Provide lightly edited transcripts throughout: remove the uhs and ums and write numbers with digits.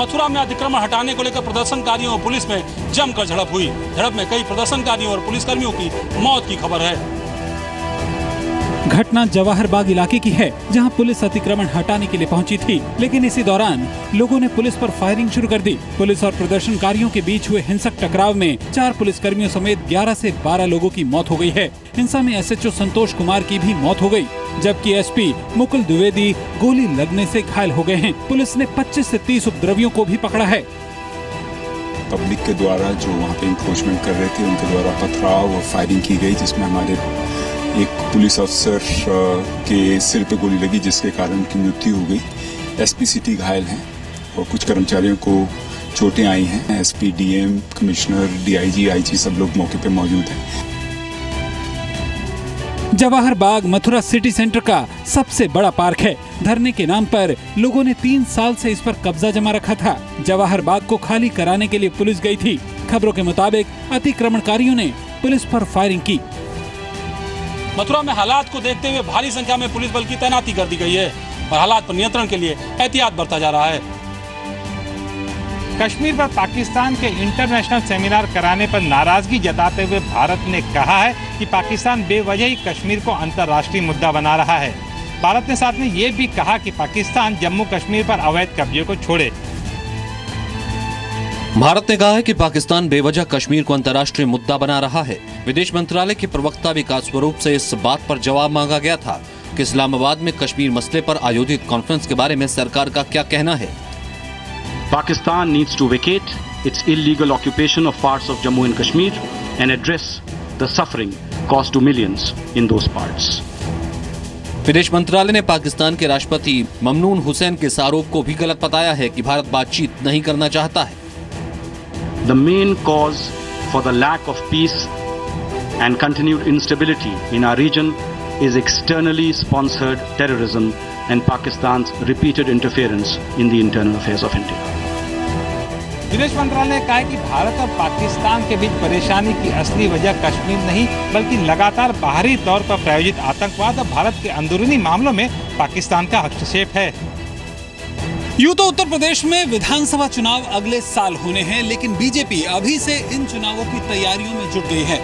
मथुरा में अतिक्रमण हटाने को लेकर प्रदर्शनकारियों और पुलिस में जमकर झड़प हुई। झड़प में कई प्रदर्शनकारियों और पुलिसकर्मियों की मौत की खबर है। घटना जवाहर बाग इलाके की है, जहां पुलिस अतिक्रमण हटाने के लिए पहुंची थी, लेकिन इसी दौरान लोगों ने पुलिस पर फायरिंग शुरू कर दी। पुलिस और प्रदर्शनकारियों के बीच हुए हिंसक टकराव में 4 पुलिसकर्मियों समेत 11 से 12 लोगों की मौत हो गई है। हिंसा में SHO संतोष कुमार की भी मौत हो गई, जबकि SP मुकुल द्विवेदी गोली लगने से घायल हो गए हैं। पुलिस ने 25 से 30 उपद्रवियों को भी पकड़ा है। पब्लिक के द्वारा जो वहाँ पे इंक्रोचमेंट कर रहे थे, उनके द्वारा पथराव और फायरिंग की गई, जिसमें हमारे एक पुलिस अफसर के सिर पे गोली लगी, जिसके कारण उनकी मृत्यु हो गई। SP सिटी घायल हैं और कुछ कर्मचारियों को चोटें आई हैं। SP, DM, commissioner, DIG, IG सब लोग मौके पे मौजूद हैं। जवाहर बाग मथुरा सिटी सेंटर का सबसे बड़ा पार्क है। धरने के नाम पर लोगों ने 3 साल से इस पर कब्जा जमा रखा था। जवाहर बाग को खाली कराने के लिए पुलिस गई थी। खबरों के मुताबिक अतिक्रमणकारियों ने पुलिस पर फायरिंग की। मथुरा में हालात को देखते हुए भारी संख्या में पुलिस बल की तैनाती कर दी गई है और हालात पर नियंत्रण के लिए एहतियात बरता जा रहा है। कश्मीर पर पाकिस्तान के इंटरनेशनल सेमिनार कराने पर नाराजगी जताते हुए भारत ने कहा है कि पाकिस्तान बेवजह ही कश्मीर को अंतर्राष्ट्रीय मुद्दा बना रहा है। भारत ने साथ में ये भी कहा कि पाकिस्तान जम्मू कश्मीर पर अवैध कब्जे को छोड़े। भारत ने कहा है कि पाकिस्तान बेवजह कश्मीर को अंतर्राष्ट्रीय मुद्दा बना रहा है। विदेश मंत्रालय के प्रवक्ता विकास स्वरूप से इस बात पर जवाब मांगा गया था कि इस्लामाबाद में कश्मीर मसले पर आयोजित कॉन्फ्रेंस के बारे में सरकार का क्या कहना है। Pakistan needs to vacate its illegal occupation of parts of Jammu and Kashmir and address the suffering caused to millions in those parts. विदेश मंत्रालय ने पाकिस्तान के राष्ट्रपति ममनून हुसैन के इस आरोप को भी गलत बताया है कि भारत बातचीत नहीं करना चाहता है। The main cause for the lack of peace and continued instability in our region is externally sponsored terrorism and Pakistan's repeated interference in the internal affairs of India. विदेश मंत्रालय ने कहा कि भारत और पाकिस्तान के बीच परेशानी की असली वजह कश्मीर नहीं बल्कि लगातार बाहरी तौर पर प्रायोजित आतंकवाद और भारत के अंदरूनी मामलों में पाकिस्तान का हस्तक्षेप है। यूं तो उत्तर प्रदेश में विधानसभा चुनाव अगले साल होने हैं, लेकिन बीजेपी अभी से इन चुनावों की तैयारियों में जुट गई है।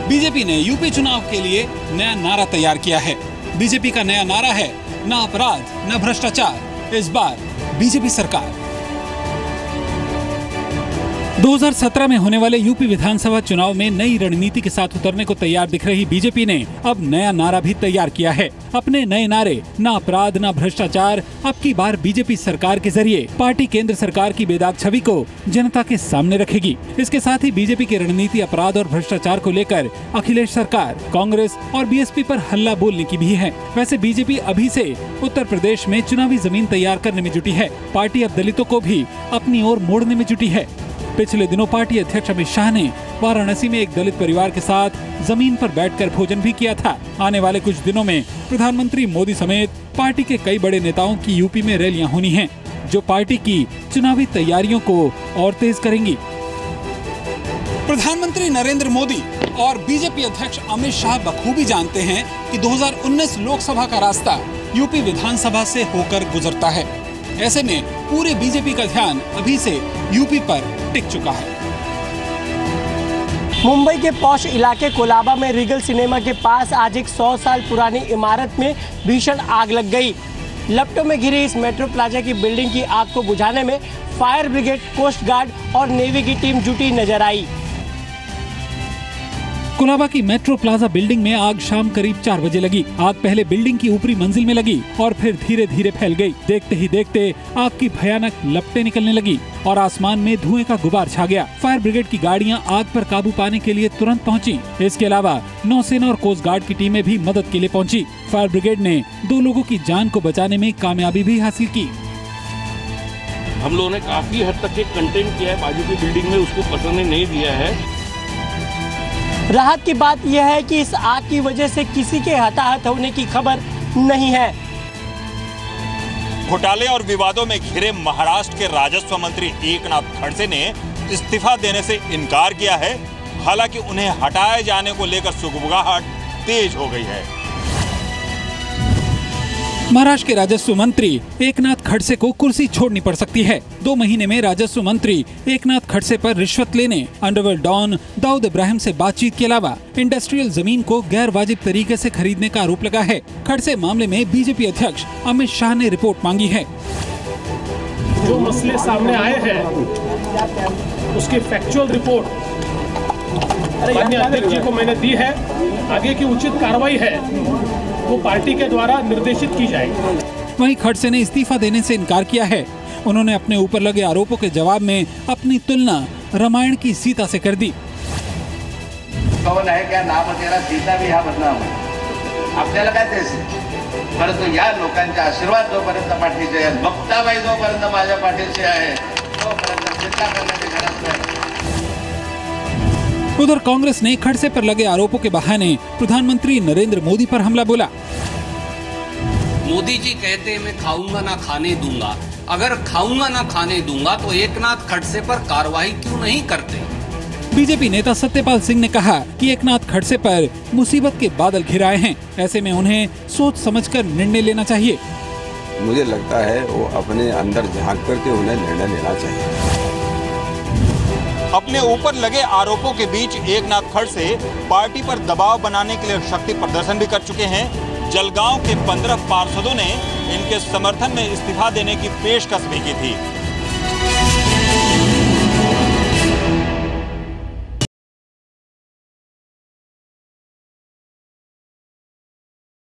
बीजेपी ने यूपी चुनाव के लिए नया नारा तैयार किया है। बीजेपी का नया नारा है, न अपराध न भ्रष्टाचार, इस बार बीजेपी सरकार। 2017 में होने वाले यूपी विधानसभा चुनाव में नई रणनीति के साथ उतरने को तैयार दिख रही बीजेपी ने अब नया नारा भी तैयार किया है। अपने नए नारे न अपराध न भ्रष्टाचार, अब की बार बीजेपी सरकार के जरिए पार्टी केंद्र सरकार की बेदाग छवि को जनता के सामने रखेगी। इसके साथ ही बीजेपी की रणनीति अपराध और भ्रष्टाचार को लेकर अखिलेश सरकार, कांग्रेस और BSP पर हल्ला बोलने की भी है। वैसे बीजेपी अभी से उत्तर प्रदेश में चुनावी जमीन तैयार करने में जुटी है। पार्टी अब दलितों को भी अपनी ओर मोड़ने में जुटी है। पिछले दिनों पार्टी अध्यक्ष अमित शाह ने वाराणसी में एक दलित परिवार के साथ जमीन पर बैठकर भोजन भी किया था। आने वाले कुछ दिनों में प्रधानमंत्री मोदी समेत पार्टी के कई बड़े नेताओं की यूपी में रैलियां होनी हैं, जो पार्टी की चुनावी तैयारियों को और तेज करेंगी। प्रधानमंत्री नरेंद्र मोदी और बीजेपी अध्यक्ष अमित शाह बखूबी जानते हैं कि 2019 लोकसभा का रास्ता यूपी विधानसभा से होकर गुजरता है। ऐसे में पूरे बीजेपी का ध्यान अभी से यूपी पर टिक चुका है। मुंबई के पॉश इलाके कोलाबा में रीगल सिनेमा के पास आज एक 100 साल पुरानी इमारत में भीषण आग लग गई। लपटों में घिरी इस मेट्रो प्लाजा की बिल्डिंग की आग को बुझाने में फायर ब्रिगेड, कोस्ट गार्ड और नेवी की टीम जुटी नजर आई। कोलाबा की मेट्रो प्लाजा बिल्डिंग में आग शाम करीब 4 बजे लगी। आग पहले बिल्डिंग की ऊपरी मंजिल में लगी और फिर धीरे धीरे फैल गई। देखते ही देखते आग की भयानक लपटें निकलने लगी और आसमान में धुएं का गुबार छा गया। फायर ब्रिगेड की गाड़ियां आग पर काबू पाने के लिए तुरंत पहुंची। इसके अलावा नौसेना और कोस्ट गार्ड की टीमें भी मदद के लिए पहुंची। फायर ब्रिगेड ने 2 लोगों की जान को बचाने में कामयाबी भी हासिल की। हम लोगों ने काफी हद तक कंटेन किया है, बाजू की बिल्डिंग में उसको पसंद नहीं दिया है। राहत की बात यह है कि इस आग की वजह से किसी के हताहत होने की खबर नहीं है। घोटाले और विवादों में घिरे महाराष्ट्र के राजस्व मंत्री एकनाथ खड़से ने इस्तीफा देने से इनकार किया है। हालांकि उन्हें हटाए जाने को लेकर सुगबुगाहट तेज हो गई है। महाराष्ट्र के राजस्व मंत्री एकनाथ खड़से को कुर्सी छोड़नी पड़ सकती है। 2 महीने में राजस्व मंत्री एकनाथ खड़से पर रिश्वत लेने, अंडरवर्ल्ड डॉन दाऊद इब्राहिम से बातचीत के अलावा इंडस्ट्रियल जमीन को गैर वाजिब तरीके से खरीदने का आरोप लगा है। खड़से मामले में बीजेपी अध्यक्ष अमित शाह ने रिपोर्ट मांगी है। जो मसले सामने आए हैं उसकी फैक्चुअल रिपोर्ट माननीय अध्यक्ष जी को मैंने दी है। आगे की उचित कार्रवाई है वो पार्टी के द्वारा निर्देशित की जाएगी। वहीं खड़से ने इस्तीफा देने से इनकार किया है। उन्होंने अपने ऊपर लगे आरोपों के जवाब में अपनी तुलना रामायण की सीता से कर दी। कौन आहे क्या नाम त्याला सीता भी हा बदनाम आपल्याला काय त्याचे, परंतु या लोकांचे आशीर्वाद जोपर्यंत पाठीचे आहेत, बक्ताबाई जोपर्यंत माझ्या पाठीचे आहे तोपर्यंत चिंता करण्याची गरज नाही। उधर कांग्रेस ने खड़से पर लगे आरोपों के बहाने प्रधानमंत्री नरेंद्र मोदी पर हमला बोला। मोदी जी कहते हैं मैं खाऊंगा ना खाने दूंगा, अगर खाऊंगा ना खाने दूंगा तो एकनाथ खड़से पर कार्रवाई क्यों नहीं करते। बीजेपी नेता सत्यपाल सिंह ने कहा कि एकनाथ खड़से पर मुसीबत के बादल घिर आए हैं, ऐसे में उन्हें सोच समझकर निर्णय लेना चाहिए। मुझे लगता है वो अपने अंदर झांक करके उन्हें निर्णय लेना चाहिए। अपने ऊपर लगे आरोपों के बीच एकनाथ खड़से पार्टी पर दबाव बनाने के लिए शक्ति प्रदर्शन भी कर चुके हैं। जलगांव के 15 पार्षदों ने इनके समर्थन में इस्तीफा देने की पेशकश भी की थी।